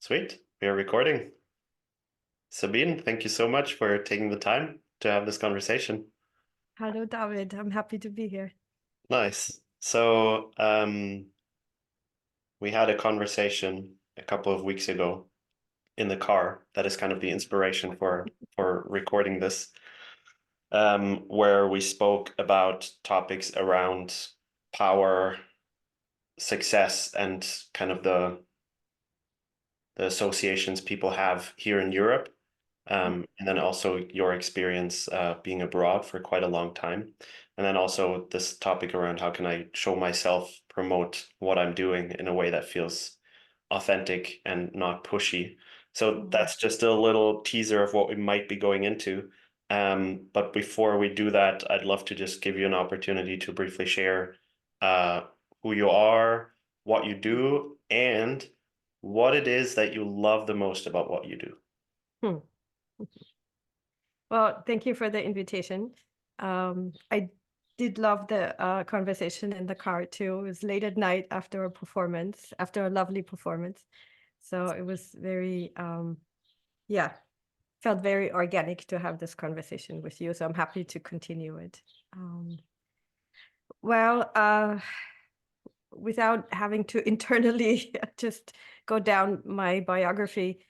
Sweet. We are recording. Sabine, thank you so much for taking the time to have this conversation. Hello, David. I'm happy to be here. Nice. We had a conversation a couple of weeks ago in the car. That is kind of the inspiration for recording this, where we spoke about topics around power, success, and kind of the associations people have here in Europe. And then also your experience being abroad for quite a long time. And then also this topic around how can I show myself, promote what I'm doing in a way that feels authentic and not pushy. So that's just a little teaser of what we might be going into. But before we do that, I'd love to just give you an opportunity to briefly share uh, who you are, what you do, and what it is that you love the most about what you do. Hmm. Well, thank you for the invitation. I did love the conversation in the car too. It was late at night after a performance, after a lovely performance. So it was very, yeah, felt very organic to have this conversation with you. So I'm happy to continue it. Um, well, without having to internally just go down my biography,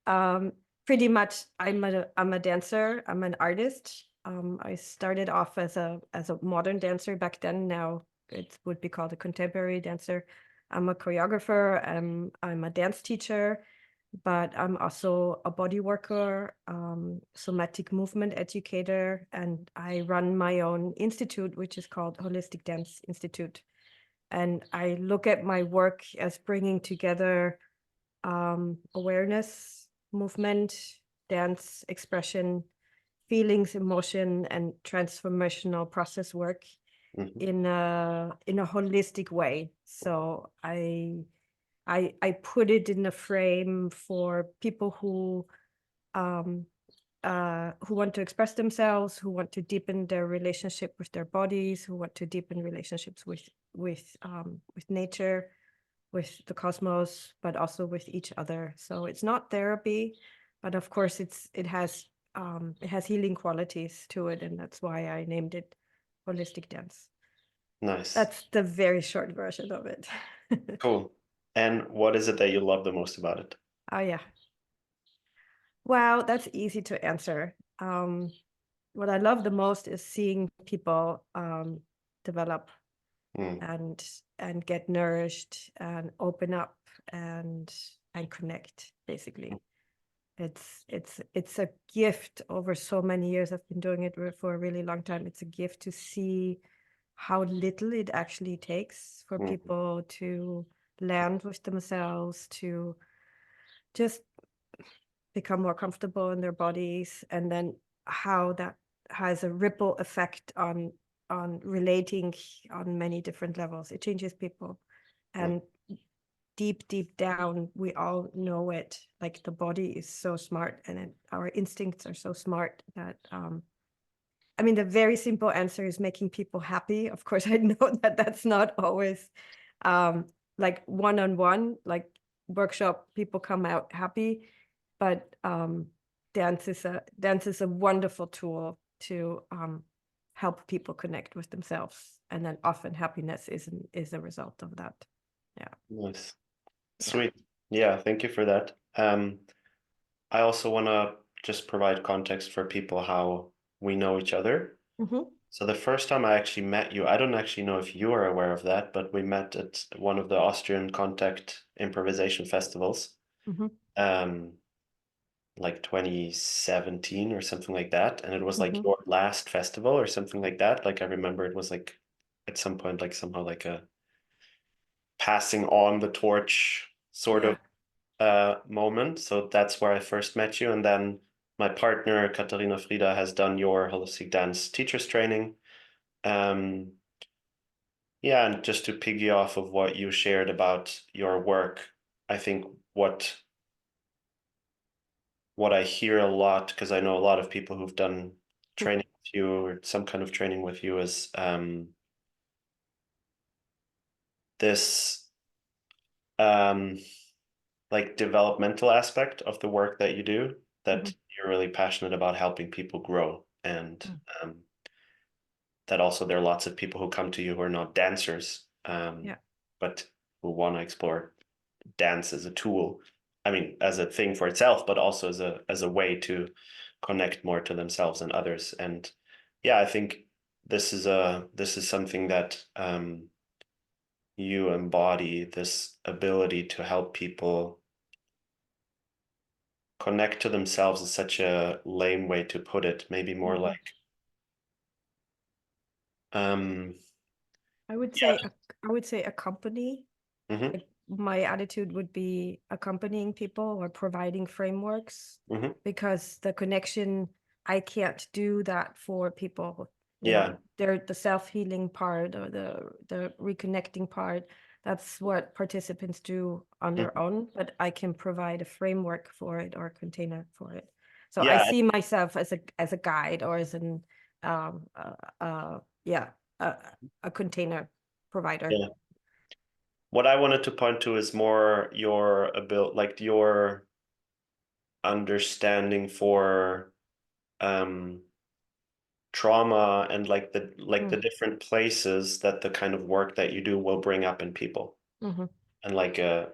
um, pretty much I'm a dancer. I'm an artist. I started off as a modern dancer back then. Now it would be called a contemporary dancer. I'm a choreographer. I'm a dance teacher, but I'm also a body worker, somatic movement educator, and I run my own institute, which is called Holistic Dance Institute. And I look at my work as bringing together awareness, movement, dance, expression, feelings, emotion, and transformational process work Mhm. in a holistic way. So I put it in a frame for people who want to express themselves, who want to deepen their relationship with their bodies, who want to deepen relationships with nature, with the cosmos, but also with each other. So it's not therapy, but of course it has healing qualities to it, and that's why I named it holistic dance. Nice. That's the very short version of it. Cool. And what is it that you love the most about it? Oh yeah. Well, that's easy to answer. What I love the most is seeing people develop Mm, and get nourished and open up and connect, basically. It's a gift. Over so many years, I've been doing it for a really long time. It's a gift to see how little it actually takes for mm, people to land with themselves, to just become more comfortable in their bodies, and then how that has a ripple effect on relating on many different levels. It changes people. mm, And deep down, we all know it. Like, the body is so smart, and our instincts are so smart that I mean, the very simple answer is making people happy. Of course, I know that that's not always um, like one-on-one, like workshop, people come out happy, but dance is a wonderful tool to help people connect with themselves, and then often happiness is a result of that. Yeah, nice. yeah. Sweet. Yeah, thank you for that. I also want to just provide context for people how we know each other. Mm-hmm. So the first time I actually met you, I don't actually know if you are aware of that, but we met at one of the Austrian contact improvisation festivals, Mm-hmm. um, like 2017 or something like that. And it was like Mm-hmm. your last festival or something like that. Like I remember it was like at some point, like somehow like a passing on the torch sort of Yeah. moment. So that's where I first met you. And then my partner, Katarina Frida, has done your holistic dance teachers training. Um, yeah, and just to piggy off of what you shared about your work, I think what I hear a lot, because I know a lot of people who've done training with you or some kind of training with you, is this um, like developmental aspect of the work that you do, that Mhm. you're really passionate about helping people grow, and Mm. um, that also there are lots of people who come to you who are not dancers, Yeah. but who want to explore dance as a tool. I mean, as a thing for itself, but also as a way to connect more to themselves and others. And yeah, I think this is something that you embody, this ability to help people connect to themselves is such a lame way to put it. Maybe more Mhm. like um I would yeah. say I would say accompany. Hmm. Like my attitude would be accompanying people or providing frameworks, Hmm. because the connection, I can't do that for people. You know, Yeah. they're the self-healing part or the reconnecting part. That's what participants do on their Mhm. own, but I can provide a framework for it or a container for it. So I Yeah. see myself as a guide or as an yeah, a, a container provider. Yeah. What I wanted to point to is more your ability, like your understanding for um trauma and like the Mm, different places that the kind of work that you do will bring up in people, mhm, and like a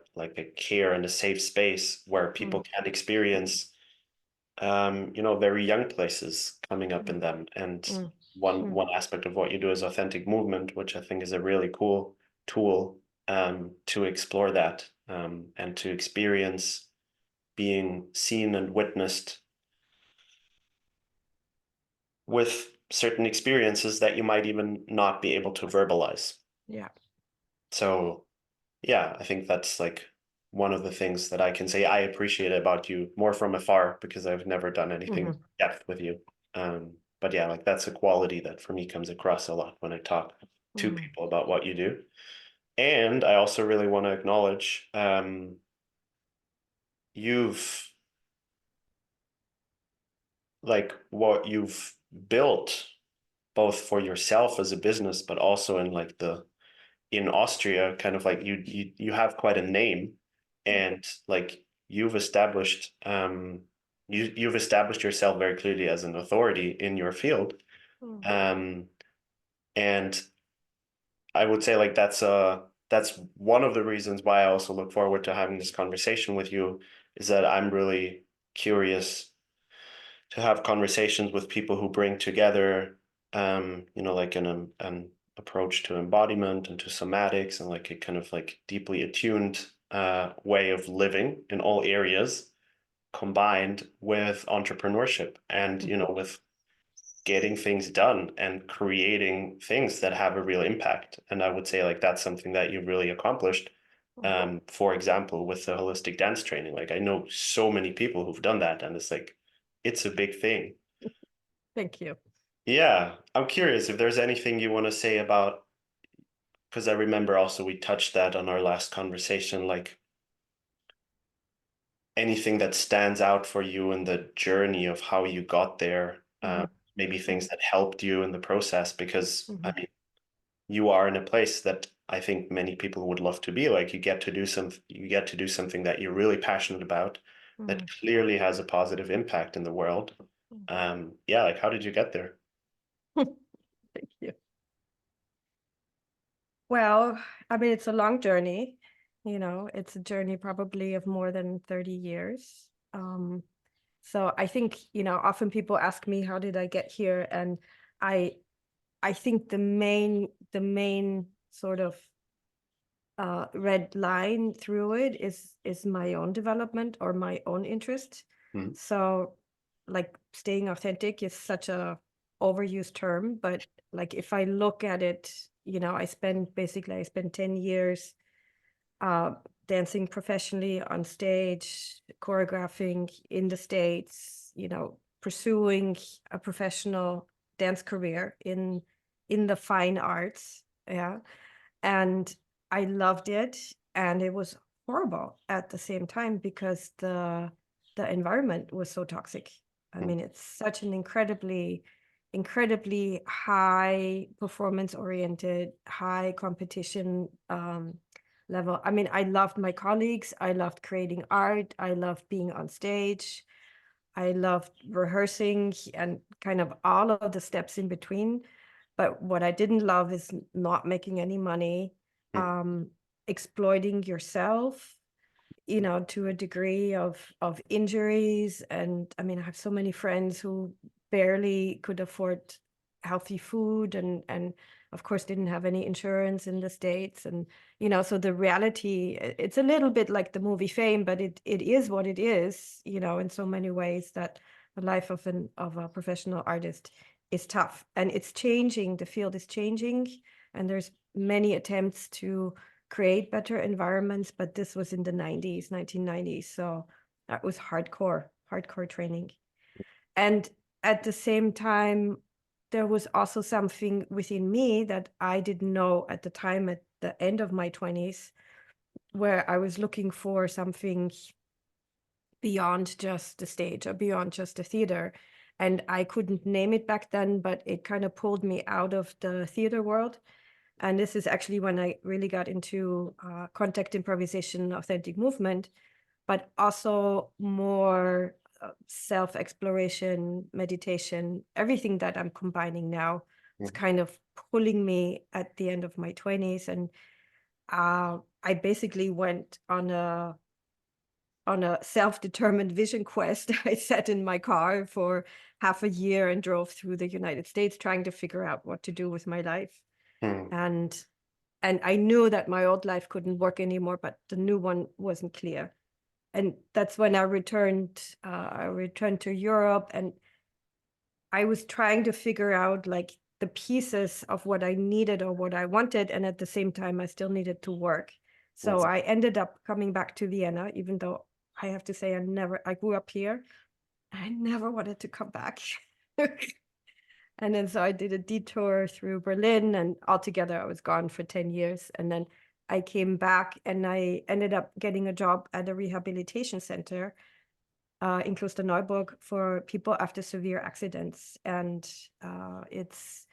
care and a safe space where people mm, can experience very young places coming up mm, in them. And mm, mm. one aspect of what you do is authentic movement, which I think is a really cool tool to explore that, and to experience being seen and witnessed with certain experiences that you might even not be able to verbalize. Yeah. So yeah, I think that's like one of the things that I can say I appreciate about you more from afar, because I've never done anything Mhm, depth with you. But yeah, like that's a quality that for me comes across a lot when I talk to mm, people about what you do. And I also really want to acknowledge you've like what you've built both for yourself as a business, but also in like the in Austria, kind of like you have quite a name, mm, and like you've established yourself very clearly as an authority in your field. mm, Um, and I would say like that's one of the reasons why I also look forward to having this conversation with you, is that I'm really curious to have conversations with people who bring together, like an approach to embodiment and to somatics, and like a kind of like deeply attuned way of living in all areas, combined with entrepreneurship and, mhm, with getting things done and creating things that have a real impact. And I would say like that's something that you've really accomplished. mm. For example, with the holistic dance training, like I know so many people who've done that, and it's like it's a big thing. Thank you. Yeah, I'm curious if there's anything you want to say about, because I remember also we touched that on our last conversation, like anything that stands out for you in the journey of how you got there, Mhm, maybe things mhm, that helped you in the process, because I mhm, mean, you are in a place that I think many people would love to be. Like you get to do something that you're really passionate about, that mhm, clearly has a positive impact in the world. mm. Yeah, like how did you get there? Thank you. Well, I mean, it's a long journey. It's a journey probably of more than 30 years. So I think, often people ask me, how did I get here? And I I think the main sort of red line through it is my own development or my own interest. Hmm. So like staying authentic is such a overused term, but like if I look at it, I spent 10 years uh dancing professionally on stage, choreographing in the States, pursuing a professional dance career in the fine arts. Yeah. And I loved it, and it was horrible at the same time because the environment was so toxic. I Hmm. mean, it's such an incredibly high performance oriented, high competition level. I mean, I loved my colleagues. I loved creating art. I loved being on stage. I loved rehearsing and kind of all of the steps in between. But what I didn't love is not making any money, Mm. exploiting yourself, to a degree of injuries. And I mean, I have so many friends who barely could afford healthy food and of course didn't have any insurance in the States. And so the reality, it's a little bit like the movie Fame, but it is what it is, in so many ways, that the life of a professional artist is tough, and it's changing. The field is changing, and there's many attempts to create better environments, but this was in the 90s, 1990s. So that was hardcore training. And at the same time, there was also something within me that I didn't know at the time, at the end of my 20s, where I was looking for something beyond just the stage or beyond just the theater. And I couldn't name it back then, but it kind of pulled me out of the theater world. And this is actually when I really got into contact improvisation, authentic movement, but also more self-exploration, meditation, everything that I'm combining now. It's kind of pulling me at the end of my 20s. And I basically went on a self-determined vision quest. I sat in my car for half a year and drove through the United States trying to figure out what to do with my life. Mm. And I knew that my old life couldn't work anymore, but the new one wasn't clear. And that's when I returned to Europe, and I was trying to figure out like the pieces of what I needed or what I wanted, and at the same time I still needed to work. So Yes. I ended up coming back to Vienna, even though I have to say I grew up here. I never wanted to come back. And then so I did a detour through Berlin, and altogether I was gone for 10 years. And then I came back and I ended up getting a job at a rehabilitation center in Klosterneuburg for people after severe accidents. And it's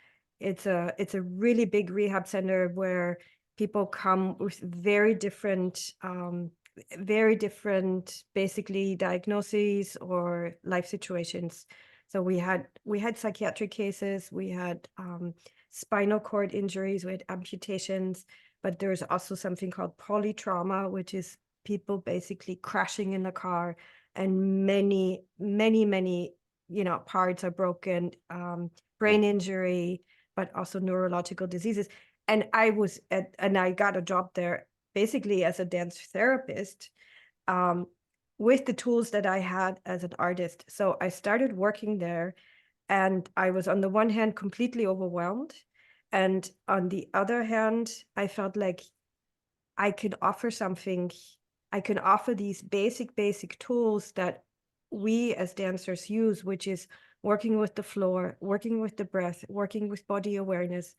a really big rehab center where people come with very different basically diagnoses or life situations. So we had psychiatric cases, we had spinal cord injuries, we had amputations, but there's also something called polytrauma, which is people basically crashing in the car, and many parts are broken, brain injury, but also neurological diseases. And I got a job there basically as a dance therapist, with the tools that I had as an artist. So I started working there, and I was on the one hand completely overwhelmed, and on the other hand, I felt like I can offer something. I can offer these basic tools that we as dancers use, which is working with the floor, working with the breath, working with body awareness,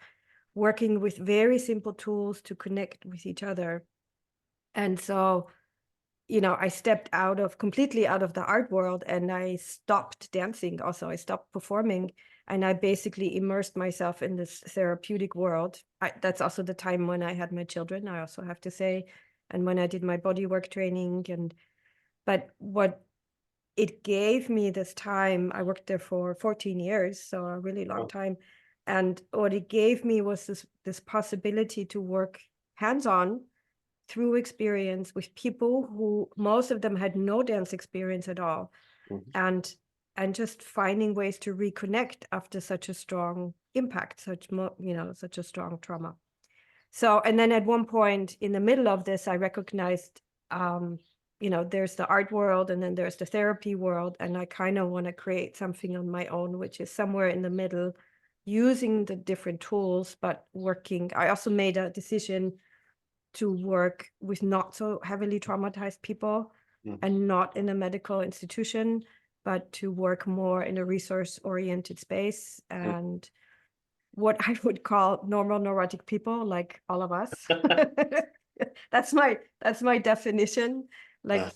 working with very simple tools to connect with each other. And so, I stepped completely out of the art world, and I stopped dancing. Also, I stopped performing, and I basically immersed myself in this therapeutic world. That's also the time when I had my children, I also have to say, and when I did my bodywork training. But what it gave me this time, I worked there for 14 years, so a really long time. And what it gave me was this possibility to work hands-on through experience with people who, most of them had no dance experience at all. And just finding ways to reconnect after such a strong impact, such a strong trauma. So, and then at one point in the middle of this, I recognized, there's the art world and then there's the therapy world. And I kind of want to create something on my own, which is somewhere in the middle, using the different tools, but working. I also made a decision to work with not so heavily traumatized people and not in a medical institution, but to work more in a resource-oriented space and what I would call normal neurotic people, like all of us. That's my definition. Like,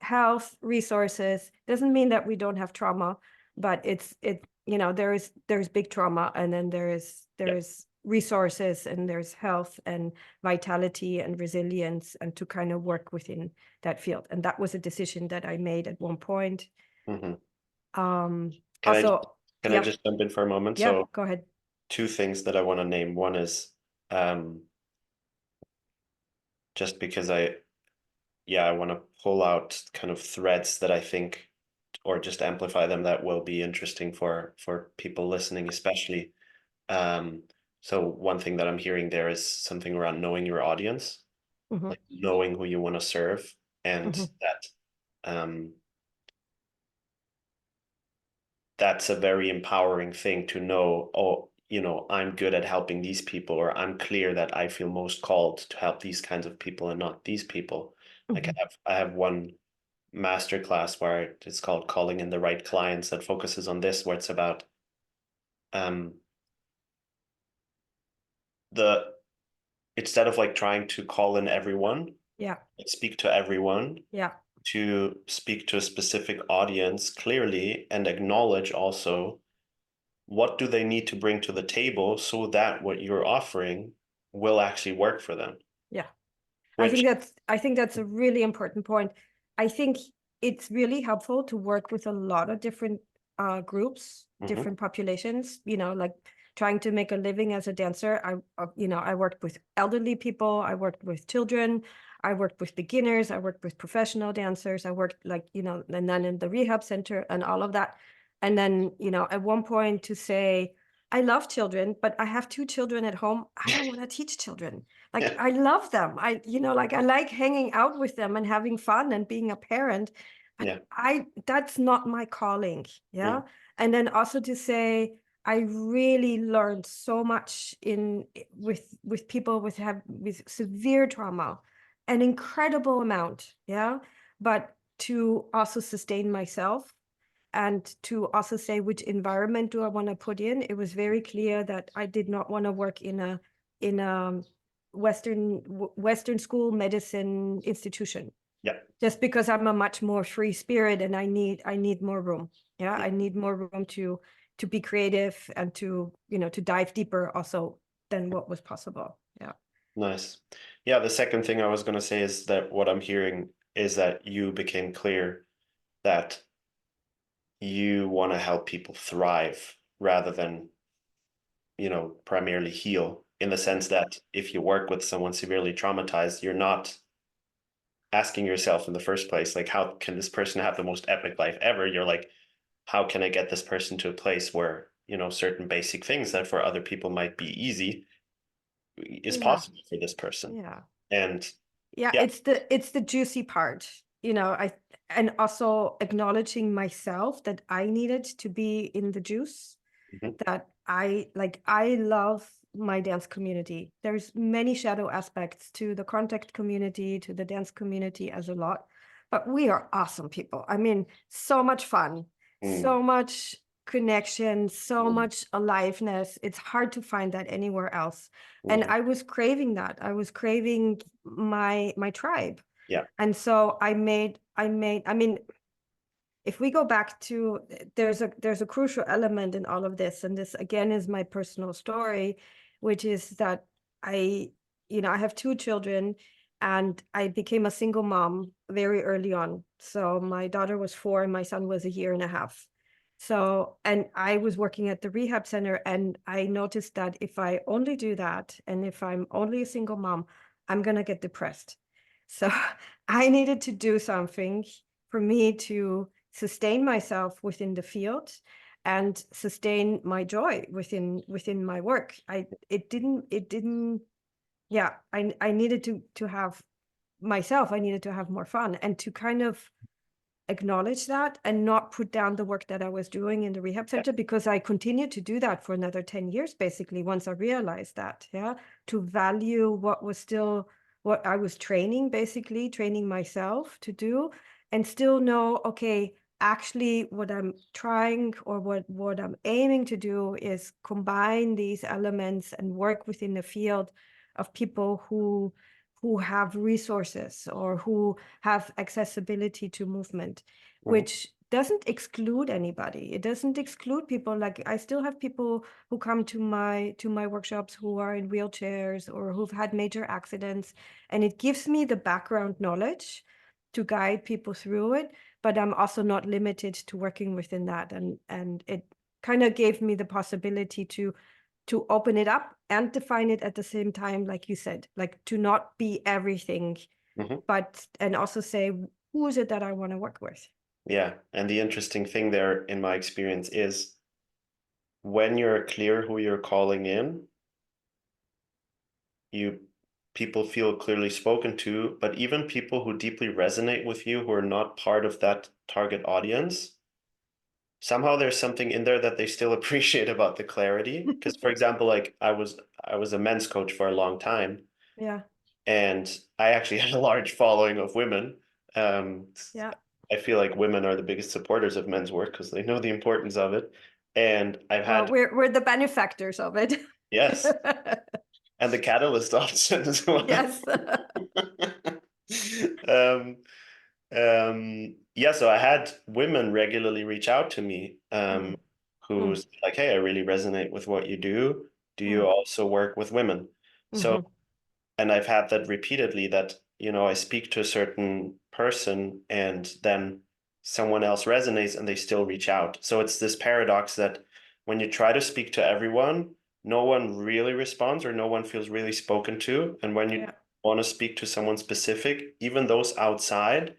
health, resources doesn't mean that we don't have trauma, but there's big trauma, and then there's resources and there's health and vitality and resilience, and to kind of work within that field. And that was a decision that I made at one point. Mhm. Can I Also, can I just jump in for a moment? yeah, So go ahead. two things that I want to name. One is just because I want to pull out kind of threads that I think, or just amplify them, that will be interesting for people listening, especially. So one thing that I'm hearing there is something around knowing your audience, Mhm, like knowing who you want to serve, and mhm. um, that's a very empowering thing to know. Oh, I'm good at helping these people, or I'm clear that I feel most called to help these kinds of people and not these people. Like Mhm. I have one masterclass where it's called Calling in the Right Clients, that focuses on this, where it's about um the instead of like trying to call in everyone, Yeah, speak to everyone, yeah, to speak to a specific audience clearly and acknowledge also what do they need to bring to the table so that what you're offering will actually work for them. yeah. Which I think that's a really important point. I think it's really helpful to work with a lot of different groups, Mhm. different populations, like trying to make a living as a dancer. I worked with elderly people, I worked with children, I worked with beginners, I worked with professional dancers, I worked and then in the rehab center and all of that. And then, at one point to say, I love children, but I have 2 children at home. I don't want to teach children. Like, Yeah, I love them. I like hanging out with them and having fun and being a parent, but yeah. that's not my calling. Yeah. Mm, And then also to say, I really learned so much with people with severe trauma, an incredible amount. Yeah. But to also sustain myself and to also say which environment do I want to put in, it was very clear that I did not want to work in a Western school medicine institution, yeah. just because I'm a much more free spirit and I need more room. Yeah, Mm, I need more room to be creative and to dive deeper also than what was possible. Yeah. nice. Yeah, the second thing I was going to say is that what I'm hearing is that you became clear that you want to help people thrive rather than, primarily heal, in the sense that if you work with someone severely traumatized, you're not asking yourself in the first place, like, how can this person have the most epic life ever? You're like, how can I get this person to a place where, certain basic things that for other people might be easy is Yeah. possible for this person? Yeah. And Yeah, yeah. it's the juicy part, and also acknowledging myself that I needed to be in the juice, Mhm. that I love my dance community. There's many shadow aspects to the contact community, to the dance community as a lot, but we are awesome people. I mean, so much fun, Mm, so much connection, so mm, much aliveness. It's hard to find that anywhere else. And mhm. I was craving that. I was craving my tribe. Yeah. And so I mean, if we go back to, there's a crucial element in all of this, and this again is my personal story, which is that I I have 2 children, and I became a single mom very early on. So my daughter was 4 and my son was a year and a half. So, and I was working at the rehab center, and I noticed that if I only do that, and if I'm only a single mom, I'm gonna get depressed. So I needed to do something for me to sustain myself within the field and sustain my joy within my work. It didn't Yeah, I needed to have myself. I needed to have more fun and to kind of acknowledge that and not put down the work that I was doing in the rehab Yeah. center, because I continued to do that for another 10 years, basically, once I realized that, yeah, to value what I was training, basically training myself to do, and still know, okay, actually what I'm trying, or what I'm aiming to do is combine these elements and work within the field of people who have resources or who have accessibility to movement, Mhm. which doesn't exclude anybody. It doesn't exclude people. Like I still have people who come to my workshops who are in wheelchairs or who've had major accidents, and it gives me the background knowledge to guide people through it. But I'm also not limited to working within that, and it kind of gave me the possibility to open it up and define it at the same time, like you said, like to not be everything, but and also say, who is it that I want to work with? Yeah. And the interesting thing there, in my experience, is when you're clear who you're calling in, people feel clearly spoken to, but even people who deeply resonate with you, who are not part of that target audience, somehow there's something in there that they still appreciate about the clarity. Because, for example, like I was a men's coach for a long time, Yeah. and I actually had a large following of women. Um, Yeah. I feel like women are the biggest supporters of men's work because they know the importance of it. And I've Well, had, we're the benefactors of it. yes, and the catalyst option as well. Yes. um, yeah, so I had women regularly reach out to me, Mm, mm, who's like, hey, I really resonate with what you do. Do you mm, also work with women? So, mhm. and I've had that repeatedly that, I speak to a certain person and then someone else resonates and they still reach out. So it's this paradox that when you try to speak to everyone, no one really responds or no one feels really spoken to. And when you Yeah. want to speak to someone specific, even those outside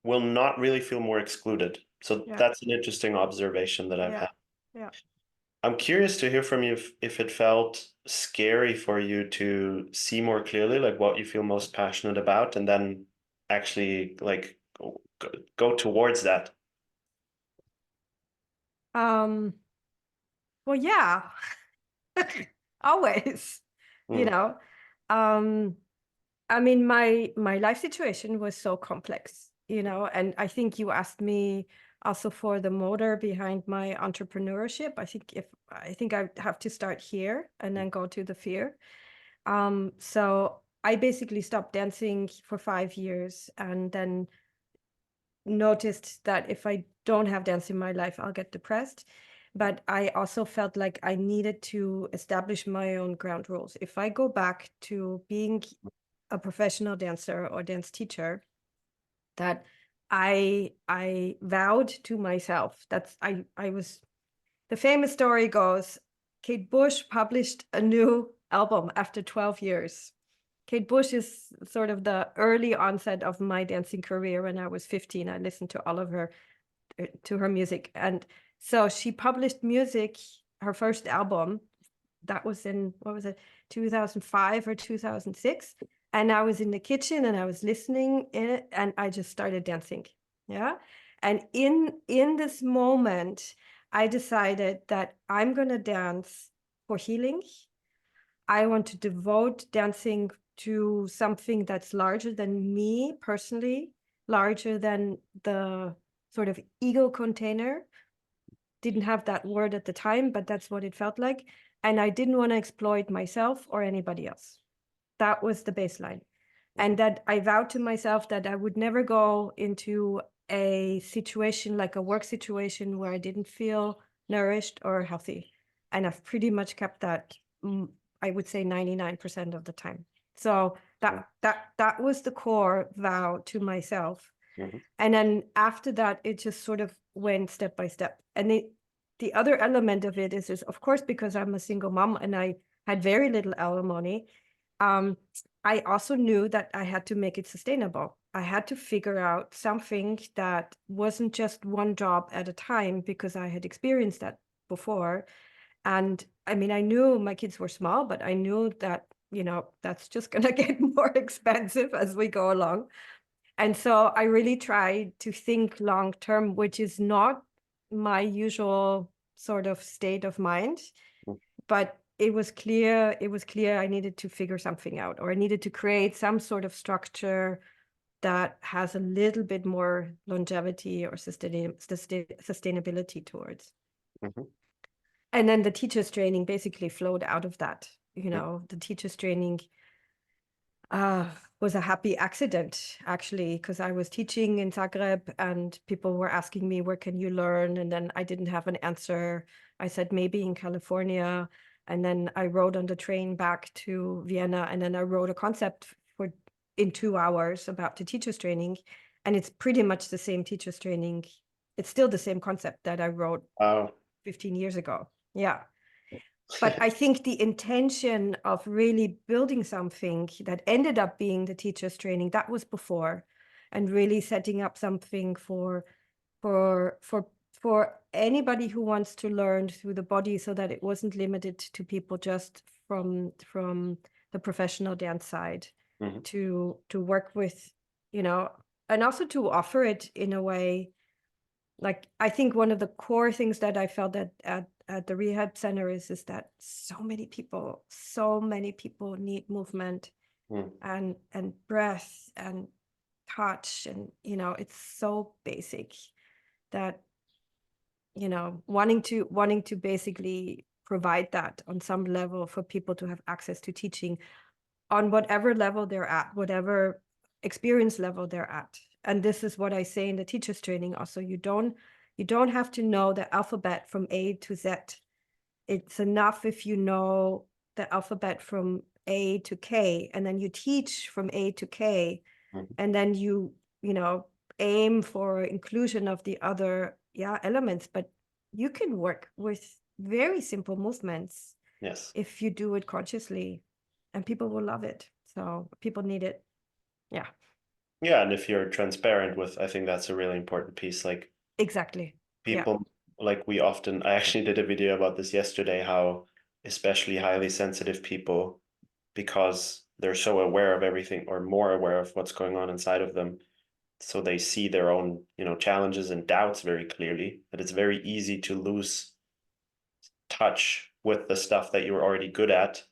will not really feel more excluded. So Yeah. that's an interesting observation that I've Yeah. had. Yeah. I'm curious to hear from you if it felt scary for you to see more clearly, like what you feel most passionate about, and then actually like go towards that. Um, well, yeah, always, you Mm, know. Um, I mean, my life situation was so complex, and I think you asked me also for the motor behind my entrepreneurship. I think I have to start here and then go to the fear. So I basically stopped dancing for 5 years and then noticed that if I don't have dance in my life, I'll get depressed. But I also felt like I needed to establish my own ground rules. If I go back to being a professional dancer or dance teacher, that I vowed to myself. I was the famous story goes, Kate Bush published a new album after 12 years. Kate Bush is sort of the early onset of my dancing career. When I was 15, I listened to all of her to her music. And so she published music, her first album, that was in, what was it, 2005 or 2006. And I was in the kitchen and I was listening in it and I just started dancing. Yeah. And in this moment, I decided that I'm going to dance for healing. I want to devote dancing to something that's larger than me personally, larger than the sort of ego container. Didn't have that word at the time, but that's what it felt like. And I didn't want to exploit myself or anybody else. That was the baseline. And that I vowed to myself that I would never go into a situation like a work situation where I didn't feel nourished or healthy. And I've pretty much kept that, I would say 99% of the time. So that was the core vow to myself. mhm, And then after that, it just sort of went step by step. And the other element of it is of course, because I'm a single mom and I had very little alimony, I also knew that I had to make it sustainable. I had to figure out something that wasn't just one job at a time because I had experienced that before. And I mean, I knew my kids were small, but I knew that, that's just going to get more expensive as we go along. And so I really tried to think long term, which is not my usual sort of state of mind. mm, But it was clear I needed to figure something out, or I needed to create some sort of structure that has a little bit more longevity or sustainability towards. mhm, And then the teachers training basically flowed out of that. mm. The teachers training, uh, was a happy accident, actually, because I was teaching in Zagreb and people were asking me, where can you learn? And then I didn't have an answer. I said, maybe in California. And then I rode on the train back to Vienna, and then I wrote a concept in 2 hours about the teacher's training. And it's pretty much the same teacher's training. It's still the same concept that I wrote 15 years ago. Yeah. But I think the intention of really building something that ended up being the teacher's training, that was before, and really setting up something for anybody who wants to learn through the body, so that it wasn't limited to people just from the professional dance side, Mhm. to work with, and also to offer it in a way. Like, I think one of the core things that I felt at the rehab center is that so many people need movement Mm. and breath and touch, and it's so basic that wanting to basically provide that on some level for people to have access to teaching on whatever level they're at, whatever experience level they're at. And this is what I say in the teacher's training also. You don't have to know the alphabet from A to Z. It's enough if you know the alphabet from A to K, and then you teach from A to K, Mhm. and then you aim for inclusion of the other elements. But you can work with very simple movements Yes. if you do it consciously, and people will love it. So people need it. Yeah, Yeah, and if you're transparent with, I think that's a really important piece. Like exactly. Yeah, people, like I actually did a video about this yesterday, how especially highly sensitive people, because they're so aware of everything or more aware of what's going on inside of them, so they see their own, challenges and doubts very clearly, that it's very easy to lose touch with the stuff that you're already good at,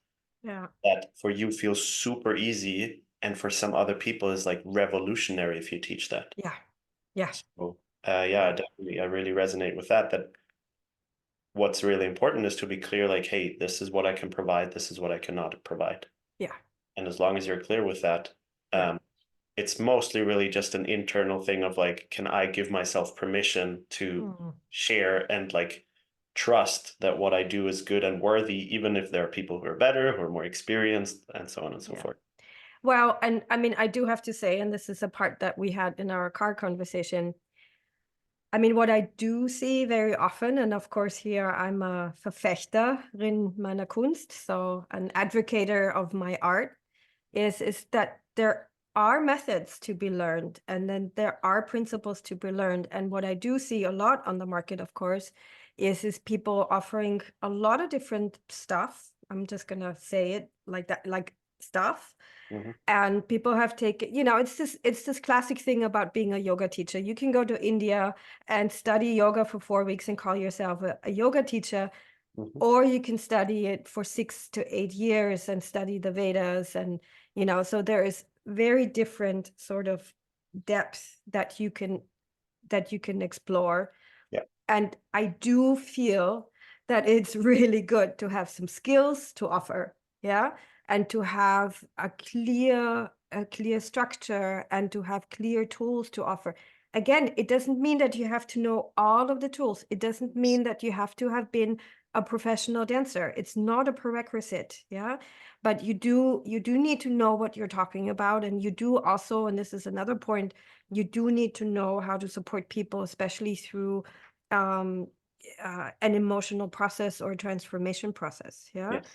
yeah, that for you feels super easy, and for some other people is like revolutionary if you teach that. yeah, yeah, So yeah, yeah, definitely, I really resonate with that, that what's really important is to be clear, like, hey, this is what I can provide, this is what I cannot provide. yeah, And as long as you're clear with that, yeah. it's mostly really just an internal thing of like, can I give myself permission to Mm, share and like trust that what I do is good and worthy, even if there are people who are better, who are more experienced, and so on and so yeah. forth. Well, and I mean, I do have to say, and this is a part that we had in our car conversation. I mean, what I do see very often, and of course here I'm a Verfechterin meiner Kunst, so an advocator of my art, is that there are methods to be learned, and then there are principles to be learned. And what I do see a lot on the market, of course, is people offering a lot of different stuff. I'm just gonna say it like that, like stuff. Mhm. And people have taken, it's this classic thing about being a yoga teacher. You can go to India and study yoga for 4 weeks and call yourself a yoga teacher, Mhm. or you can study it for 6 to 8 years and study the Vedas. And so there is very different sort of depth that you can explore. Yeah. And I do feel that it's really good to have some skills to offer, yeah, and to have a clear structure, and to have clear tools to offer. Again, it doesn't mean that you have to know all of the tools. It doesn't mean that you have to have been a professional dancer. It's not a prerequisite, yeah. But you do need to know what you're talking about, and you do also, and this is another point, you do need to know how to support people, especially through um, an emotional process or transformation process. Yeah. Yes.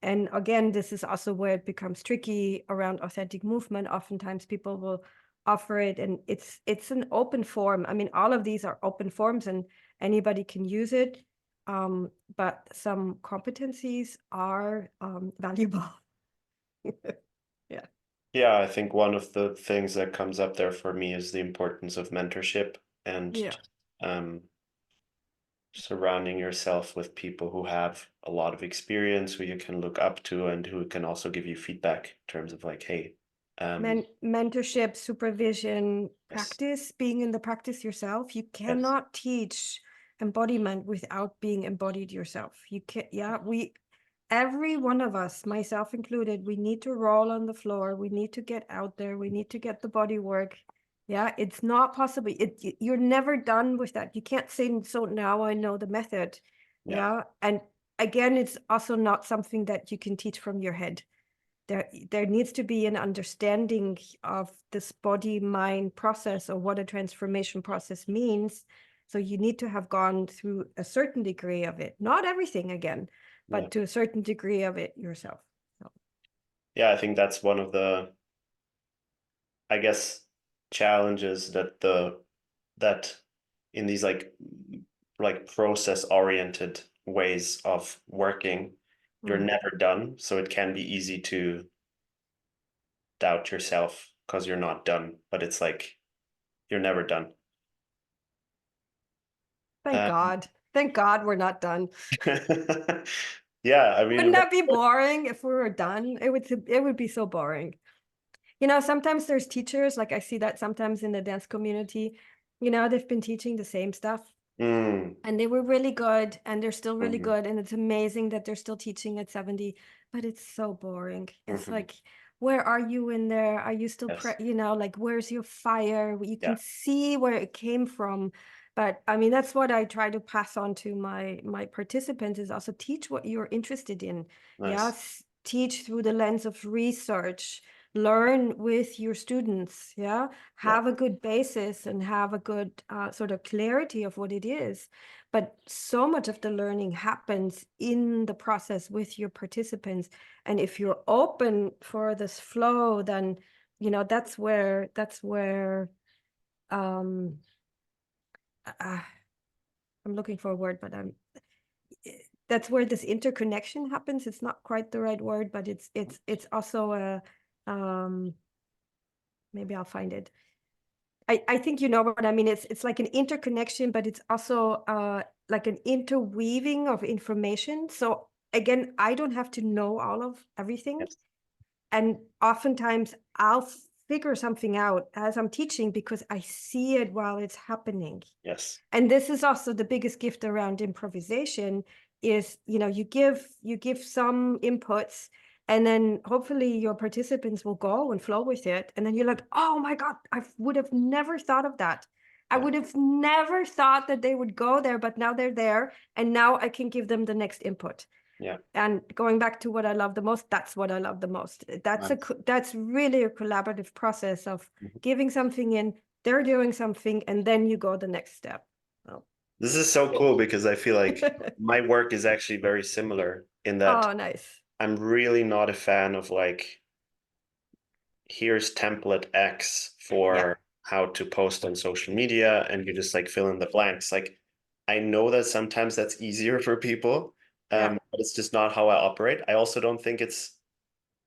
And again, this is also where it becomes tricky around authentic movement. Oftentimes people will offer it, and it's an open form. I mean, all of these are open forms and anybody can use it. But some competencies are valuable. Yeah. Yeah, I think one of the things that comes up there for me is the importance of mentorship, and Yeah. um, surrounding yourself with people who have a lot of experience, who you can look up to, and who can also give you feedback in terms of like, hey, Mentorship, supervision, yes, practice, being in the practice yourself. You yes, cannot teach embodiment without being embodied yourself. You can, yeah, every one of us, myself included, we need to roll on the floor. We need to get out there. We need to get the body work. Yeah, it's not possible. You're never done with that. You can't say, so now I know the method. Yeah. Yeah. And again, it's also not something that you can teach from your head. There needs to be an understanding of this body-mind process, or what a transformation process means. So you need to have gone through a certain degree of it, not everything again, Yeah. but to a certain degree of it yourself. So. Yeah, I think that's one of the, I guess, challenges that in these like process oriented ways of working, you're never done. So it can be easy to doubt yourself because you're not done, but it's like you're never done. Thank God. Thank God we're not done. Yeah, I mean, Wouldn't that be boring if we were done? It would be so boring. Sometimes there's teachers, like I see that sometimes in the dance community, they've been teaching the same stuff and they were really good and they're still really good. And it's amazing that they're still teaching at 70, but it's so boring. It's like, where are you in there? Are you still, yes. like, where's your fire? You can Yeah. see where it came from. But I mean, that's what I try to pass on to my participants, is also teach what you're interested in. Nice. Yes, teach through the lens of research, learn with your students, have a good basis and have a good sort of clarity of what it is. But so much of the learning happens in the process with your participants. And if you're open for this flow, then that's where I'm looking for a word, but that's where this interconnection happens. It's not quite the right word, but it's also a maybe I'll find it. I think you know what I mean. It's like an interconnection, but it's also like an interweaving of information. So again, I don't have to know all of everything. Yes. And oftentimes I'll figure something out as I'm teaching because I see it while it's happening. Yes. And this is also the biggest gift around improvisation is, you give some inputs, and then hopefully your participants will go and flow with it. And then you're like, oh my God, I would have never thought of that. I would have never thought that they would go there, but now they're there. And now I can give them the next input. Yeah. And going back to what I love the most, that's what I love the most. That's really a collaborative process of giving something in, they're doing something, and then you go the next step. Oh. This is so cool because I feel like my work is actually very similar in that Oh, nice. I'm really not a fan of like, here's template X for how to post on social media and you just like fill in the blanks. Like, I know that sometimes that's easier for people, but it's just not how I operate. I also don't think it's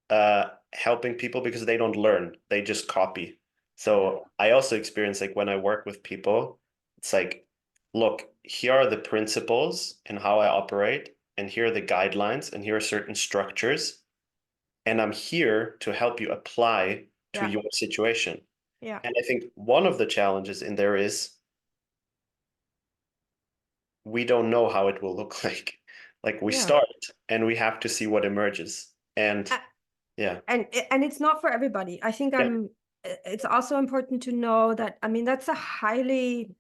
helping people because they don't learn, they just copy. So I also experience like when I work with people, it's like, look, here are the principles and how I operate, and here are the guidelines, and here are certain structures, and I'm here to help you apply to your situation. Yeah. And I think one of the challenges in there is we don't know how it will look like. Like we start and we have to see what emerges. And and it's not for everybody. I think it's also important to know that, I mean, that's a highly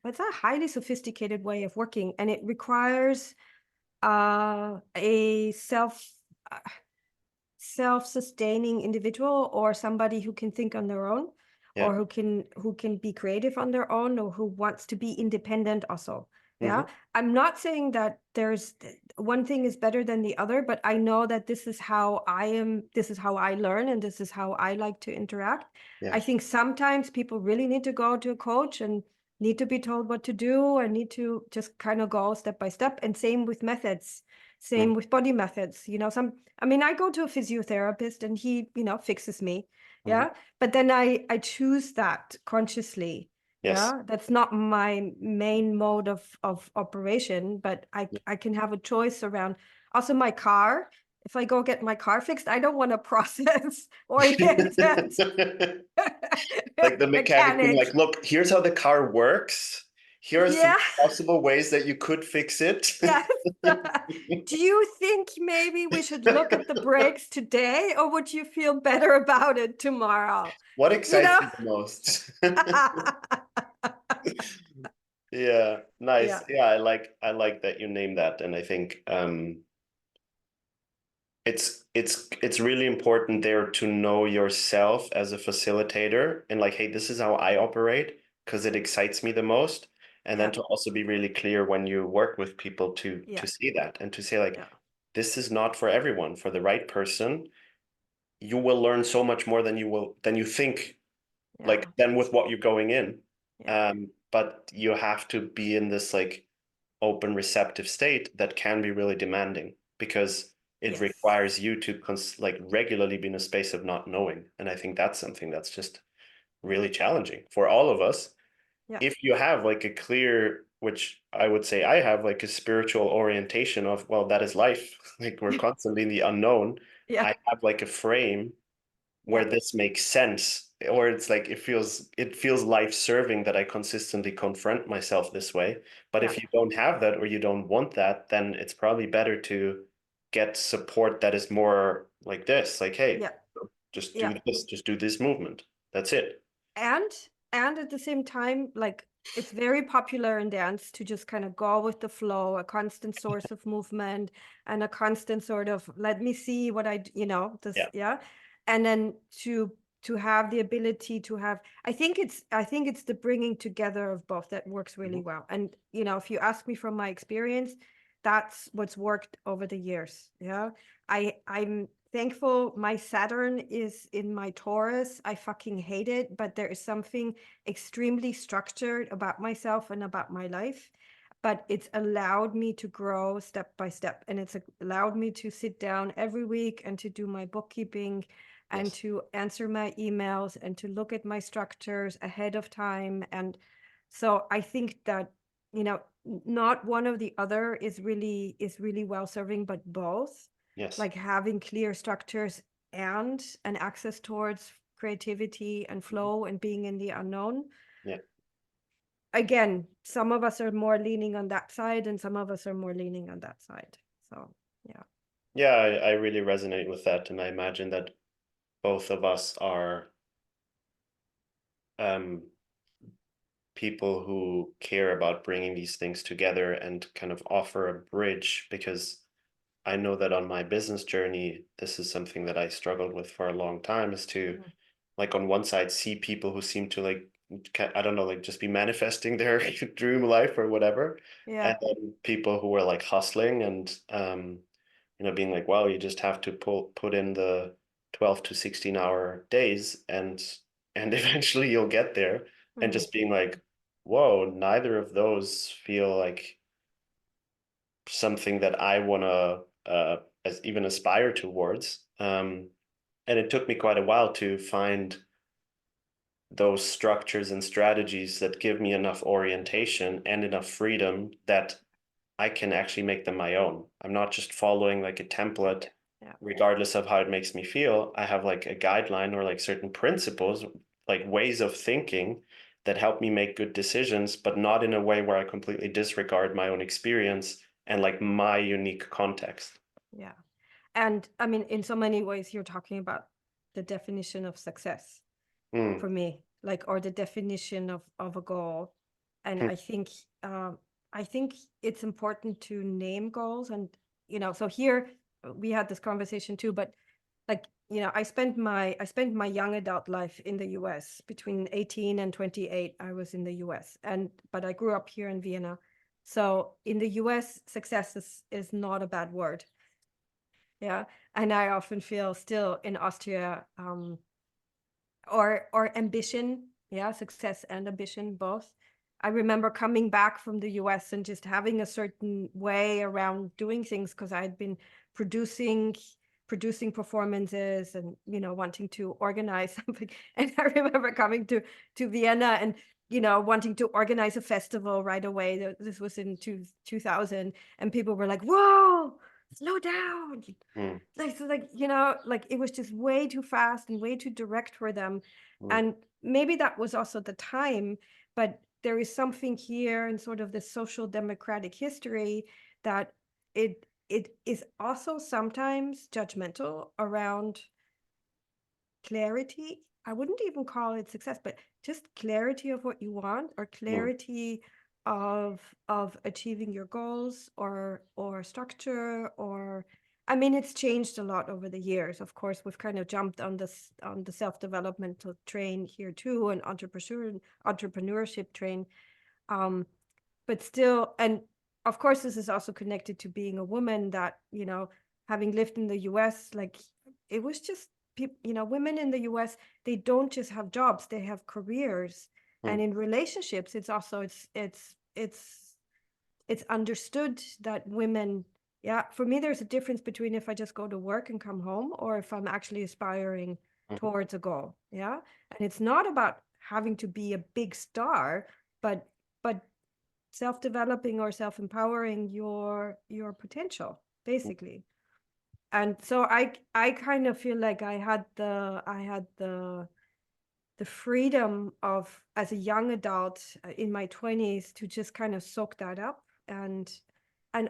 sophisticated way of working, and it requires a self-sustaining individual, or somebody who can think on their own, or who can be creative on their own, or who wants to be independent also. I'm not saying that there's one thing is better than the other, but I know that this is how I am, this is how I learn, and this is how I like to interact. I think sometimes people really need to go to a coach and need to be told what to do, and need to just kind of go step by step. And same with methods, same with body methods. I mean, I go to a physiotherapist and he, fixes me. But then I choose that consciously. That's not my main mode of operation, but I can have a choice around. Also, my car, if I go get my car fixed, I don't want to process oriented like the mechanic being like, look, here's how the car works. here are Yeah. three possible ways that you could fix it. Yes. Do you think maybe we should look at the brakes today, or would you feel better about it tomorrow? What You excites know? you the most? Yeah, nice. Yeah. Yeah, I like that you named that, and I think it's really important there to know yourself as a facilitator and like, hey, this is how I operate because it excites me the most. And then Yeah. to also be really clear when you work with people Yeah. to see that and to say like, Yeah. this is not for everyone. For the right person, you will learn so much more than you think, like Yeah. than with what you're going in. Yeah. But you have to be in this like open receptive state that can be really demanding because it Yes. requires you to like regularly be in a space of not knowing, and I think that's something that's just really challenging for all of us. Yeah. If you have like a clear, which I would say I have, like a spiritual orientation of, well, that is life, like we're constantly in the unknown. Yeah. I have like a frame where Yeah. this makes sense, or it's like it feels life-serving that I consistently confront myself this way. But Yeah. if you don't have that or you don't want that, then it's probably better to get support that is more like this, like, hey, Yeah. just Yeah. do this, just do this movement. That's it. and and at the same time, like, it's very popular in dance to just kind of go with the flow, a constant source of movement and a constant sort of, let me see what this. Yeah. Yeah. And then to have the ability to have, I think it's the bringing together of both that works really Mhm. well. And if you ask me from my experience, that's what's worked over the years. Yeah. I'm thankful my Saturn is in my Taurus. I fucking hate it, but there is something extremely structured about myself and about my life. But it's allowed me to grow step by step. And it's allowed me to sit down every week and to do my bookkeeping and Yes. to answer my emails and to look at my structures ahead of time. And so I think that, not one or the other is really well serving, but both, Yes. like having clear structures and an access towards creativity and Mhm. flow and being in the unknown. Yeah. Again, some of us are more leaning on that side and some of us are more leaning on that side. So yeah. Yeah, I really resonate with that, and I imagine that both of us are um people who care about bringing these things together and kind of offer a bridge, because I know that on my business journey, this is something that I struggled with for a long time, is to, Mhm. like, on one side, see people who seem to like, I don't know, like just be manifesting their dream life or whatever. Yeah. And then people who are like hustling and, being like, wow, you just have to put in the 12 to 16-hour days and eventually you'll get there. And Mm. just being like, whoa, neither of those feel like something that I want to as even aspire towards. And it took me quite a while to find those structures and strategies that give me enough orientation and enough freedom that I can actually make them my own. I'm not just following like a template, Yeah. regardless of how it makes me feel. I have like a guideline or like certain principles, like ways of thinking that help me make good decisions, but not in a way where I completely disregard my own experience and like my unique context. Yeah. And I mean, in so many ways, you're talking about the definition of success Mm. for me, like, or the definition of a goal. And Hmm. I think it's important to name goals. And so here we had this conversation too, but like, I spent my young adult life in the US. Between 18 and 28 I was in the US, but I grew up here in Vienna. So in the US, success is not a bad word. Yeah. And I often feel still in Austria, or ambition. Yeah, success and ambition both. I remember coming back from the US and just having a certain way around doing things because I'd been producing producing performances and wanting to organize something. And I remember coming to Vienna and wanting to organize a festival right away. This was in 2000, and people were like, whoa, slow down. Mm, Like, so like, you know, like it was just way too fast and way too direct for them. mm, And maybe that was also the time, but there is something here in sort of the social democratic history that it is also sometimes judgmental around clarity. I wouldn't even call it success, but just clarity of what you want, or mm, clarity of achieving your goals, or structure, or I mean it's changed a lot over the years. Of course, we've kind of jumped on this on the self-developmental train here too, and entrepreneurship train. Um, but still, and of course this is also connected to being a woman, that, you know, having lived in the US, like it was just people, you know, women in the US, they don't just have jobs, they have careers. And mm, in relationships, it's also it's understood that women, yeah, for me there's a difference between if I just go to work and come home, or if I'm actually aspiring mhm, towards a goal. Yeah. And it's not about having to be a big star, but self-developing or self-empowering your potential, basically. And so I kind of feel like I had the freedom of, as a young adult, in my 20s, to just kind of soak that up, and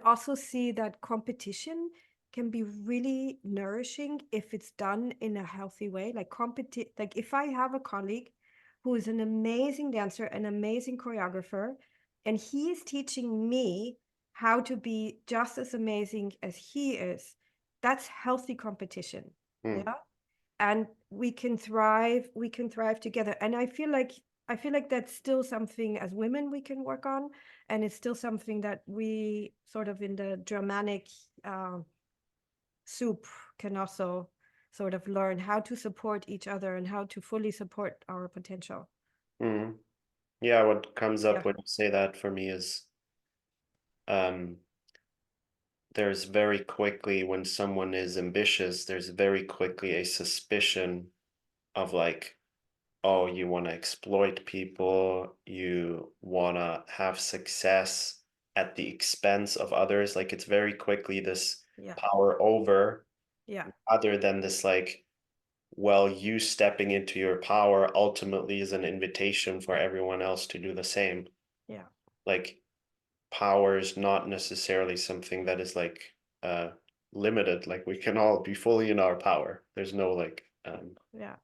also see that competition can be really nourishing if it's done in a healthy way. Like if I have a colleague who is an amazing dancer, an amazing choreographer, and he is teaching me how to be just as amazing as he is, that's healthy competition. mm, Yeah. And we can thrive together. And I feel like that's still something as women we can work on, and it's still something that we sort of in the Germanic uh, soup can also sort of learn how to support each other and how to fully support our potential. mm. Yeah, what comes up Yeah. when you say that for me is um, there's very quickly, when someone is ambitious, there's very quickly a suspicion of like, oh, you want to exploit people, you want to have success at the expense of others. Like it's very quickly this Yeah. power over, Yeah. other than this like, well, you stepping into your power ultimately is an invitation for everyone else to do the same. Yeah. Like power is not necessarily something that is like uh limited. Like we can all be fully in our power. There's no like Yeah.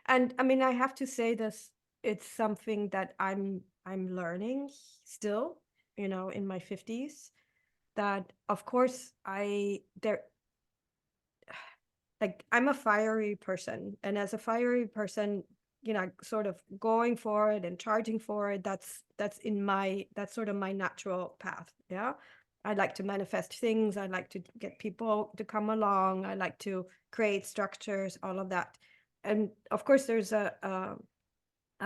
And I mean, I have to say this, it's something that I'm learning still, you know, in my 50s, that of course I there like I'm a fiery person, and as a fiery person, you know, sort of going for it and charging for it, that's sort of my natural path. Yeah. I like to manifest things, I like to get people to come along, I like to create structures, all of that. And of course there's a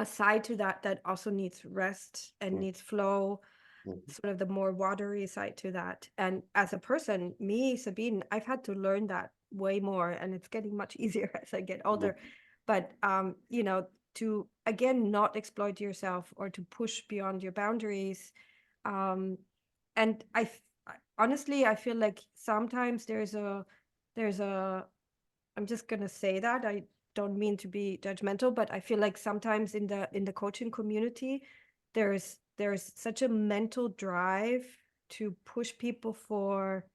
side to that that also needs rest and mm, needs flow, mm, sort of the more watery side to that. And as a person, me, Sabine, I've had to learn that way more, and it's getting much easier as I get mm, older. But you know, to again not exploit yourself or to push beyond your boundaries. Um, and honestly, I feel like sometimes there's a I'm just gonna say that. I don't mean to be judgmental, but I feel like sometimes in the coaching community, there's such a mental drive to push people for,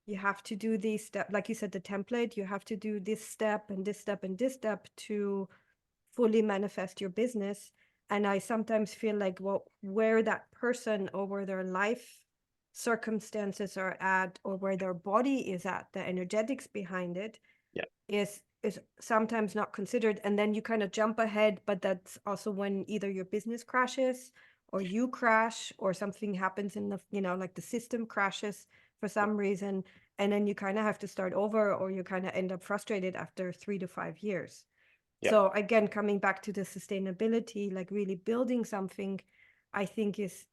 you have to do these step, like you said, the template, you have to do this step and this step and this step to fully manifest your business. And I sometimes feel like, well, where that person or where their life circumstances are at, or where their body is at, the energetics behind it yeah, is sometimes not considered. And then you kind of jump ahead, but that's also when either your business crashes or you crash or something happens in the, you know, like the system crashes for some reason, and then you kind of have to start over, or you kind of end up frustrated after 3 to 5 years. yeah. So again, coming back to the sustainability, like really building something, I think is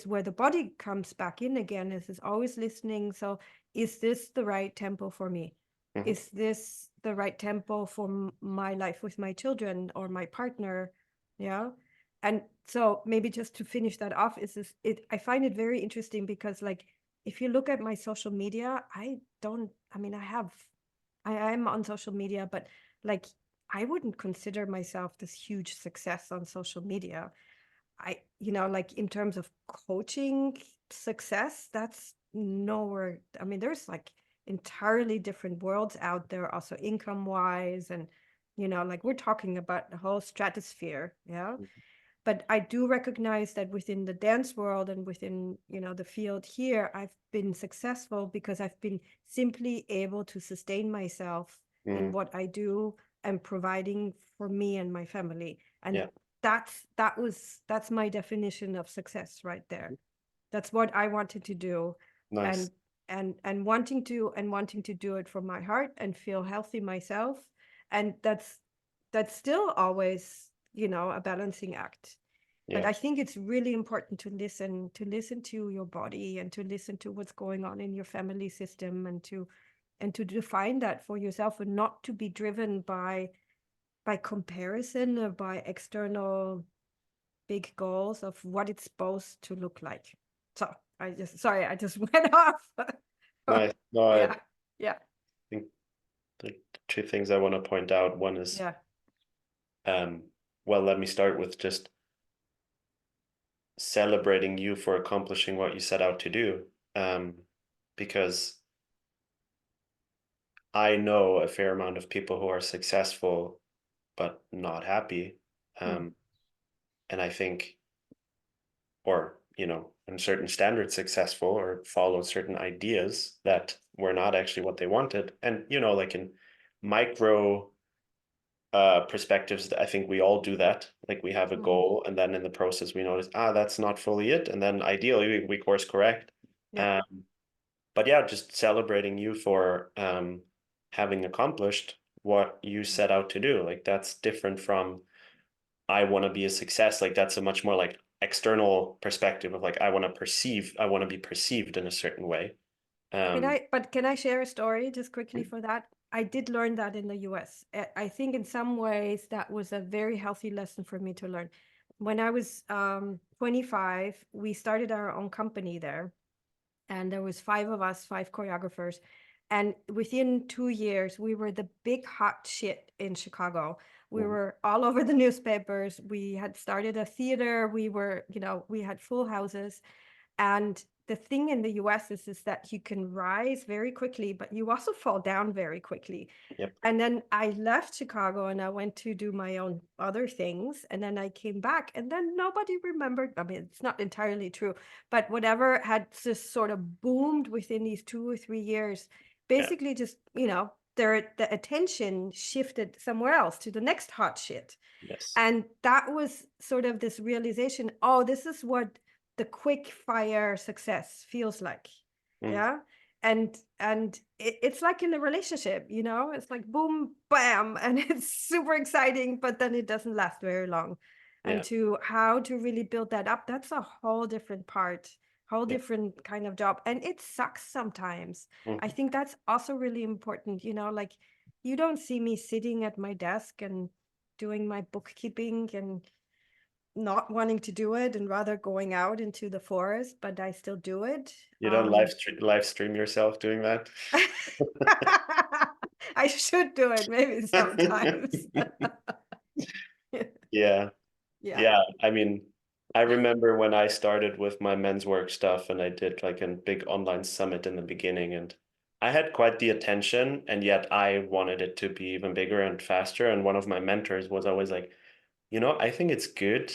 where the body comes back in again, is always listening. So is this the right tempo for me? Mhm, Is this the right tempo for my life with my children or my partner? Yeah. And so maybe just to finish that off, is this it I find it very interesting because like if you look at my social media, I mean, I'm on social media, but like, I wouldn't consider myself this huge success on social media. Like in terms of coaching success, that's nowhere. I mean, there's like entirely different worlds out there, also income wise. And, like we're talking about the whole stratosphere. Yeah. But I do recognize that within the dance world and within, the field here, I've been successful because I've been simply able to sustain myself in Mm, what I do and providing for me and my family. And yeah, that's my definition of success right there. That's what I wanted to do. nice. And wanting to do it from my heart and feel healthy myself. And that's still always, a balancing act. But Yeah, I think it's really important to listen to your body and to listen to what's going on in your family system, and to define that for yourself, and not to be driven by comparison or by external big goals of what it's supposed to look like. So I just went off. nice. No, I Yeah, yeah, think the two things I want to point out. One is, yeah. um, well, let me start with just celebrating you for accomplishing what you set out to do. Because I know a fair amount of people who are successful but not happy. Mm, Um, and I think, or, in certain standards, successful or follow certain ideas that were not actually what they wanted. And, like in micro perspectives, I think we all do that. Like we have a mhm. goal, and then in the process, we notice, that's not fully it. And then ideally, we course correct. Yeah. Um, but yeah, just celebrating you for having accomplished what you set out to do. Like that's different from I want to be a success. Like that's a much more like external perspective of like I want to be perceived in a certain way. Um, Can I share a story just quickly for that? I did learn that in the US. I think in some ways that was a very healthy lesson for me to learn. When I was 25, we started our own company there, and there was five of us, five choreographers. And within 2 years, we were the big hot shit in Chicago. We mhm, were all over the newspapers. We had started a theater. We had full houses. And the thing in the US is that you can rise very quickly, but you also fall down very quickly. yep, And then I left Chicago and I went to do my own other things. And then I came back, and then nobody remembered. I mean, it's not entirely true, but whatever had just sort of boomed within these 2 or 3 years, yeah, basically just, the attention shifted somewhere else to the next hot shit. yes, And that was sort of this realization, oh, this is what the quick fire success feels like. mm, Yeah. And it's like in a relationship, it's like boom, bam, and it's super exciting, but then it doesn't last very long. And yeah, to how to really build that up, that's a whole different part, whole yeah, different kind of job. And it sucks sometimes. I mhm. think that's also really important, like you don't see me sitting at my desk and doing my bookkeeping and not wanting to do it and rather going out into the forest, but I still do it. You don't live stream yourself doing that. I should do it maybe sometimes. Yeah. Yeah. Yeah, I mean, I remember when I started with my men's work stuff and I did like a big online summit in the beginning, and I had quite the attention, and yet I wanted it to be even bigger and faster. And one of my mentors was always like, I think it's good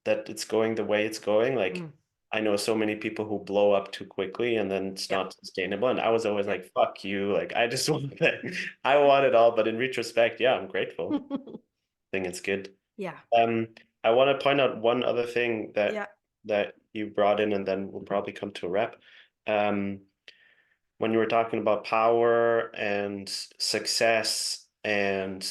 that it's going the way it's going. Like, Mm. I know so many people who blow up too quickly and then it's Yeah. not sustainable. And I was always Yeah. like, fuck you. Like, I just want that. I want it all. But in retrospect, yeah, I'm grateful. I think it's good. Yeah. Um, I want to point out one other thing that Yeah. you brought in, and then we'll probably come to a wrap. Um, when you were talking about power and success and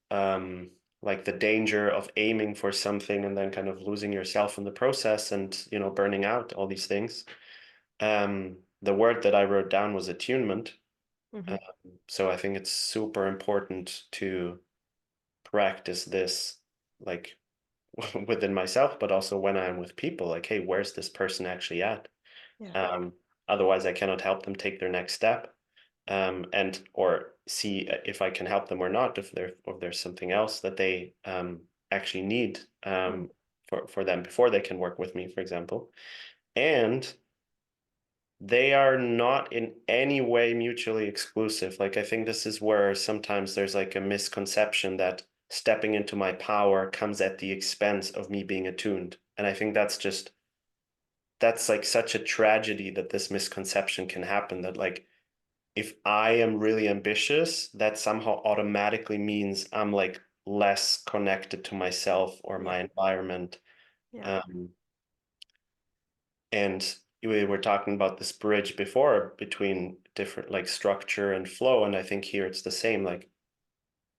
um, like the danger of aiming for something and then kind of losing yourself in the process and burning out, all these things. The word that I wrote down was attunement. Hmm. Um, so I think it's super important to practice this, like within myself, but also when I'm with people, like, hey, where's this person actually at? Yeah. Um, Otherwise, I cannot help them take their next step, and or see if I can help them or not, if there's something else that they actually need Mm. for them before they can work with me, for example. And they are not in any way mutually exclusive. Like, I think this is where sometimes there's like a misconception that stepping into my power comes at the expense of me being attuned. And I think that's like such a tragedy that this misconception can happen, that like if I am really ambitious, that somehow automatically means I'm like less connected to myself or Yeah. my environment. Yeah. Um, and we were talking about this bridge before between different like structure and flow. And I think here it's the same. Like,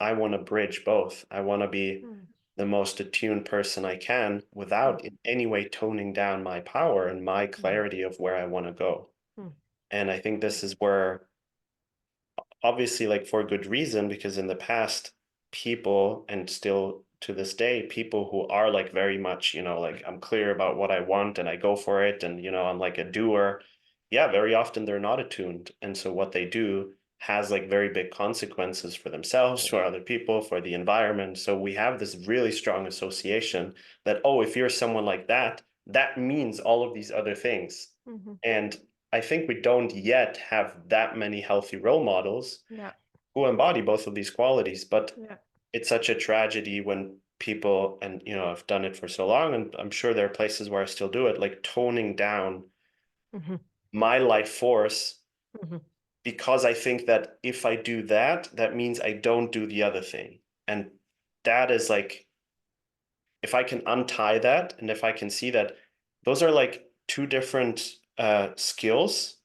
I want to bridge both. I want to be Mm. the most attuned person I can Mm. without in any way toning down my power and my Mm. clarity of where I want to go. Mm. And I think this is where, obviously, like for good reason, because in the past, people, and still to this day, people who are like very much, like I'm clear about what I want and I go for it, and I'm like a doer. Yeah, very often they're not attuned. And so what they do has like very big consequences for themselves, for other people, for the environment. So we have this really strong association that, oh, if you're someone like that, that means all of these other things. Mhm. And I think we don't yet have that many healthy role models Yeah. who embody both of these qualities. But Yeah. it's such a tragedy when people, and I've done it for so long, and I'm sure there are places where I still do it, like toning down Mhm. my life force, Mhm. because I think that if I do that, that means I don't do the other thing. And that is like, if I can untie that, and if I can see that those are like two different skills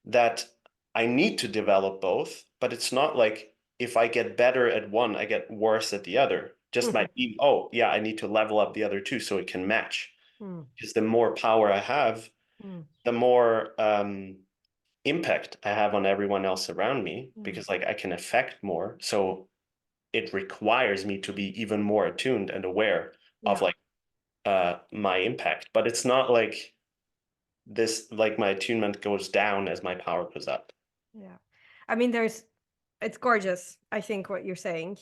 that I need to develop both, but it's not like if I get better at one, I get worse at the other. Just Mhm. might be, oh, yeah, I need to level up the other two so it can match. Mm. Because the more power I have, Mm. the more impact I have on everyone else around me, Mm. because like I can affect more. So it requires me to be even more attuned and aware of Yeah. like my impact. But it's not like this, like my attunement goes down as my power goes up. Yeah. I mean, it's gorgeous, I think, what you're saying.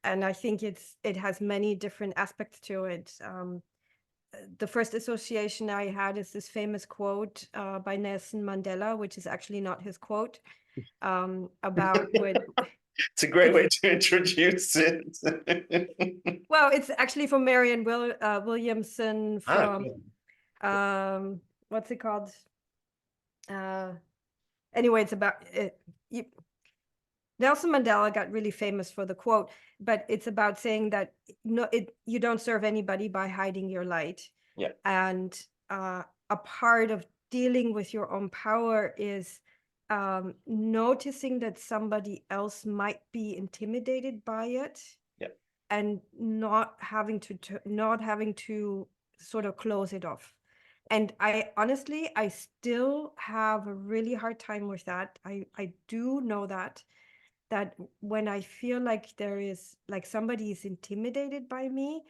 And I think it has many different aspects to it. The first association I had is this famous quote by Nelson Mandela, which is actually not his quote, about when It's a great it's way to introduce it. well, it's actually from Marianne Williamson Ah, from cool. what's it called? Uh, anyway, it's about it. Nelson Mandela got really famous for the quote, but it's about saying that you don't serve anybody by hiding your light. Yeah, And a part of dealing with your own power is noticing that somebody else might be intimidated by it, yeah. and not having to sort of close it off. And I honestly, I still have a really hard time with that. I do know that when I feel like there is like somebody is intimidated by me,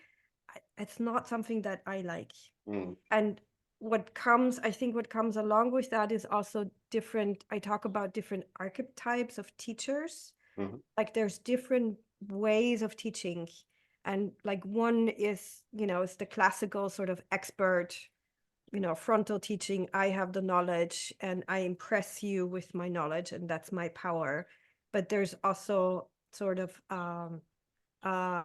it's not something that I like. Mm, And I think what comes along with that is also different. I talk about different archetypes of teachers. mhm. Like there's different ways of teaching. And like one is the classical sort of expert, frontal teaching. I have the knowledge and I impress you with my knowledge, and that's my power. But there's also sort of uh,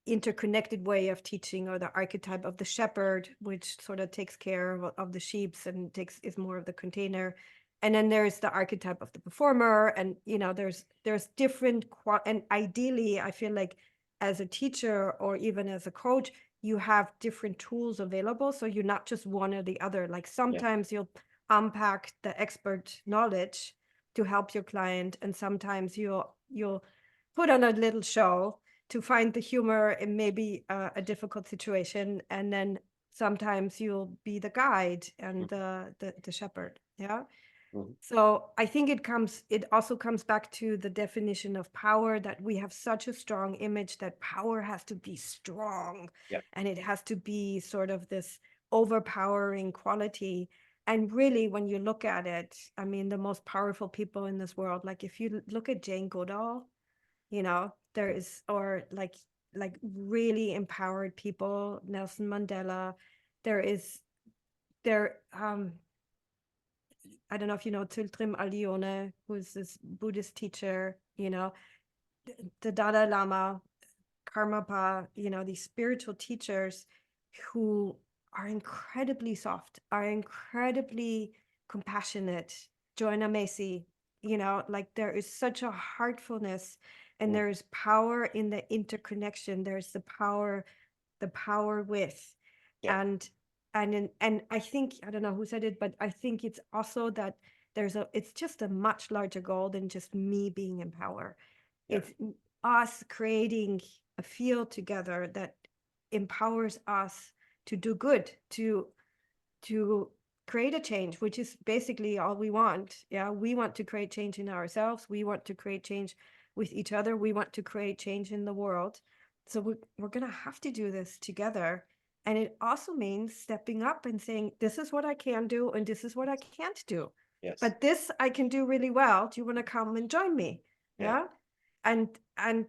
interconnected way of teaching, or the archetype of the shepherd, which sort of takes care of the sheeps and is more of the container. And then there's the archetype of the performer, and there's different and ideally I feel like as a teacher or even as a coach, you have different tools available, so you're not just one or the other. Like Yeah, sometimes you'll unpack the expert knowledge to help your client, and sometimes you'll put on a little show to find the humor in maybe a difficult situation, and then sometimes you'll be the guide and mm, the shepherd. Yeah. mhm. So I think it also comes back to the definition of power, that we have such a strong image that power has to be strong Yeah, and it has to be sort of this overpowering quality. And really, when you look at it, I mean, the most powerful people in this world, like if you look at Jane Goodall, there is, or like really empowered people, Nelson Mandela, there is there I don't know if you know Tültrim Alione, who's this Buddhist teacher, the Dalai Lama, Karmapa, these spiritual teachers who are incredibly soft, are incredibly compassionate. Joanna Macy, like there is such a heartfulness, and Mm. there is power in the interconnection. There's the power with, Yeah. and and I think, I don't know who said it, but I think it's also that it's just a much larger goal than just me being in power. Yeah. It's us creating a field together that empowers us to do good, to create a change, which is basically all we want. Yeah, we want to create change in ourselves. We want to create change with each other. We want to create change in the world. So we're going to have to do this together. And it also means stepping up and saying, this is what I can do, and this is what I can't do. Yes. But this I can do really well. Do you want to come and join me? Yeah. Yeah. And and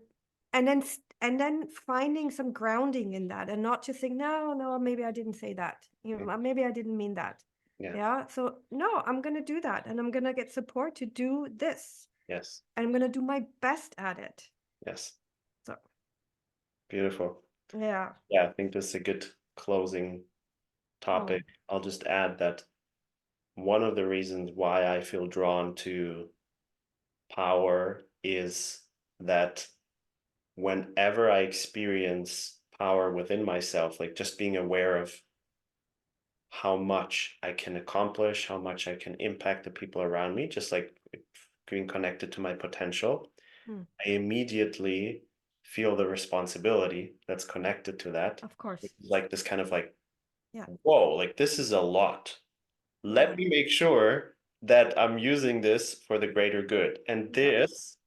and then finding some grounding in that, and not just saying, no, maybe I didn't say that. Maybe I didn't mean that. Yeah. Yeah. So no, I'm going to do that, and I'm going to get support to do this. Yes. And I'm going to do my best at it. Yes. So Beautiful. yeah. Yeah, I think this is a good closing topic. I'll just add that one of the reasons why I feel drawn to power is that whenever I experience power within myself, like just being aware of how much I can accomplish, how much I can impact the people around me, just like being connected to my potential, I immediately feel the responsibility that's connected to that. Of course. Like this kind of like, Yeah. whoa, like this is a lot. Let Yeah. me make sure that I'm using this for the greater good. And Yeah. this,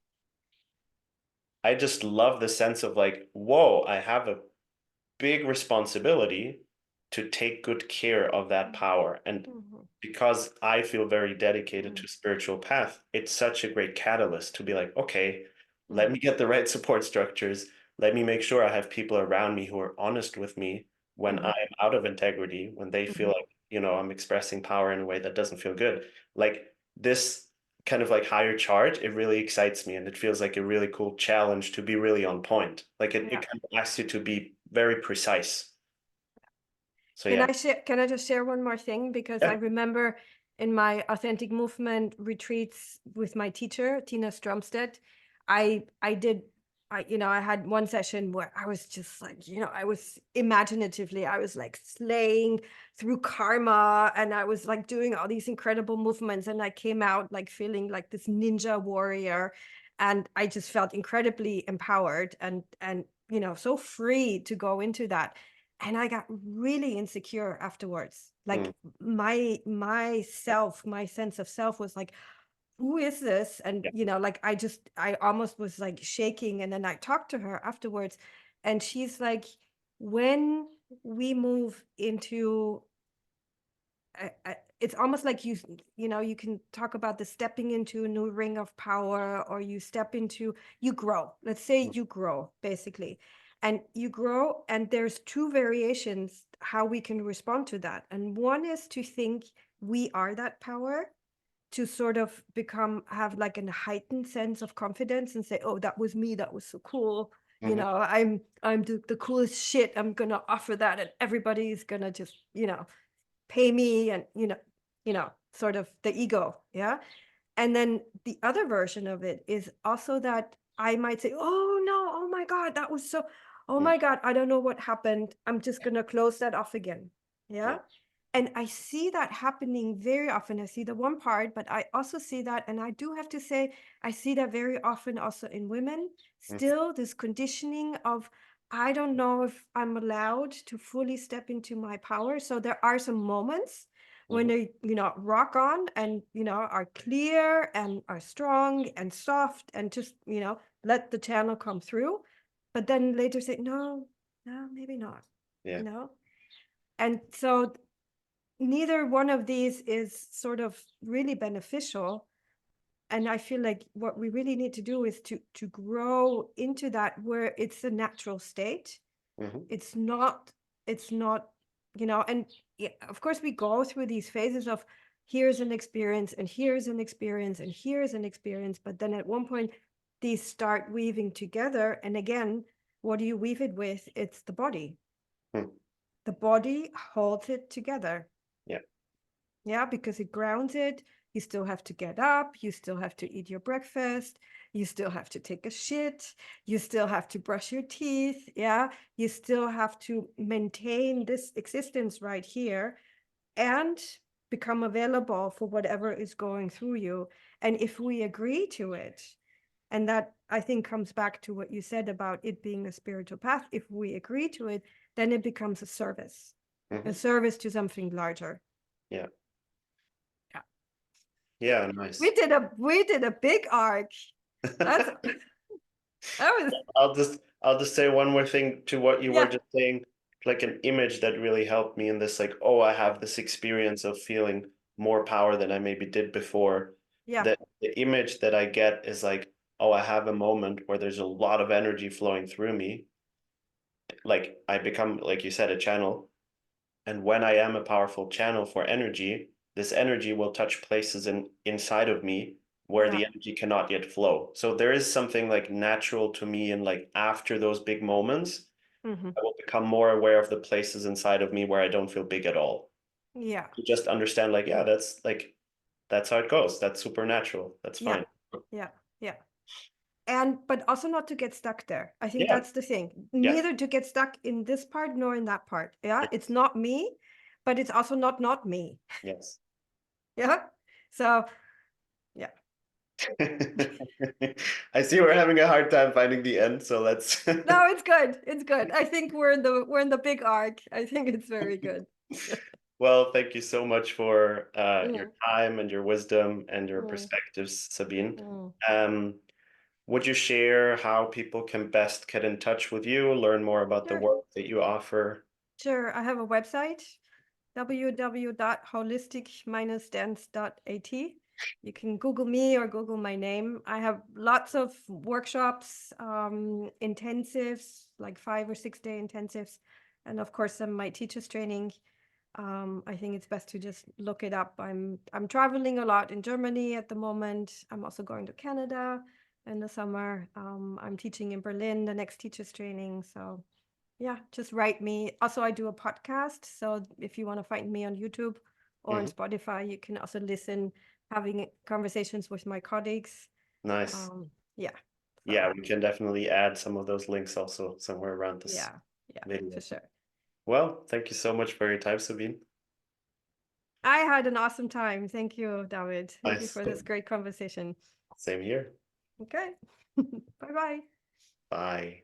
I just love the sense of like, whoa, I have a big responsibility to take good care of that power. And because I feel very dedicated to spiritual path, it's such a great catalyst to be like, okay, let me get the right support structures. Let me make sure I have people around me who are honest with me when I'm out of integrity, when they feel like, I'm expressing power in a way that doesn't feel good. Like this kind of like higher charge, it really excites me, and it feels like a really cool challenge to be really on point. Like it kind of asks you to be very precise. So yeah. Can I just share one more thing? Because I Yeah. remember in my authentic movement retreats with my teacher, Tina Stromstedt, I did, I had one session where I was just like, I was imaginatively, I was like slaying through karma, and I was like doing all these incredible movements, and I came out like feeling like this ninja warrior, and I just felt incredibly empowered and so free to go into that. And I got really insecure afterwards. Like my sense of self was like, who is this? And like I almost was like shaking. And then I talked to her afterwards, and she's like, when we move into it's almost like you can talk about the stepping into a new ring of power, or you grow. Let's say you grow, basically, and you grow, and there's two variations how we can respond to that. And one is to think we are that power, to sort of have like a heightened sense of confidence and say, oh, that was me, that was so cool. I'm the coolest shit. I'm gonna offer that, and everybody's gonna just pay me, and sort of the ego. Yeah. And then the other version of it is also that I might say, oh no, oh my God, that was so, oh my God, I don't know what happened, I'm just gonna close that off again. Yeah. And I see that happening very often. I see the one part, but I also see that, and I do have to say, I see that very often also in women, still this conditioning of, I don't know if I'm allowed to fully step into my power. So there are some moments when they, rock on, and, are clear and are strong and soft, and just, let the channel come through. But then later say, no, maybe not, Yeah. And so neither one of these is sort of really beneficial. And I feel like what we really need to do is to grow into that where it's a natural state. Hmm. It's not, it's not, and yeah, of course we go through these phases of here's an experience and here's an experience and here's an experience, but then at one point these start weaving together. And again, what do you weave it with? It's the body. Hmm. The body holds it together. Yeah. Yeah, because it grounds it. You still have to get up. You still have to eat your breakfast. You still have to take a shit. You still have to brush your teeth. Yeah. You still have to maintain this existence right here and become available for whatever is going through you. And if we agree to it, and that I think comes back to what you said about it being a spiritual path, if we agree to it, then it becomes a Hmm. service to something larger. Yeah. Yeah. Yeah. Nice. We did a big arc. That's that was I'll just say one more thing to what you were yeah, just saying, like an image that really helped me in this, like, oh, I have this experience of feeling more power than I maybe did before. yeah, The image that I get is like, oh, I have a moment where there's a lot of energy flowing through me. Like I become, like you said, a channel. And when I am a powerful channel for energy, this energy will touch places inside of me where yeah. the energy cannot yet flow. So there is something like natural to me, and like after those big moments, Hmm. I will become more aware of the places inside of me where I don't feel big at all. Yeah, To just understand, like, yeah, that's how it goes. That's supernatural. That's yeah, fine. yeah, yeah. And but also not to get stuck there. I think Yeah. that's the thing. Yeah. Neither to get stuck in this part nor in that part. Yeah, it's not me, but it's also not me. Yes. Yeah. So yeah. I see we're having a hard time finding the end, so let's No, it's good. It's good. I think we're in the big arc. I think it's very good. Well, thank you so much for your Mm, time and your wisdom and your mm, perspectives, Sabine. mm. Um, would you share how people can best get in touch with you, learn more about the Sure. work that you offer? Sure. I have a website, www.holistic-dance.at. You can Google me or Google my name. I have lots of workshops, intensives, like 5 or 6 day intensives, and of course some my teachers training. I think it's best to just look it up. I'm traveling a lot in Germany at the moment. I'm also going to Canada in the summer. I'm teaching in Berlin the next teachers training. So yeah, just write me. Also, I do a podcast. So if you want to find me on YouTube or on Mhm. Spotify, you can also listen, having conversations with my colleagues. Nice. Yeah. Yeah, So we can definitely add some of those links also somewhere around this yeah, yeah, for video. sure. Well, thank you so much for your time, Sabine. I had an awesome time. Thank you, David. Thank you Nice. for this great conversation. Same here. Okay. Bye bye. Bye.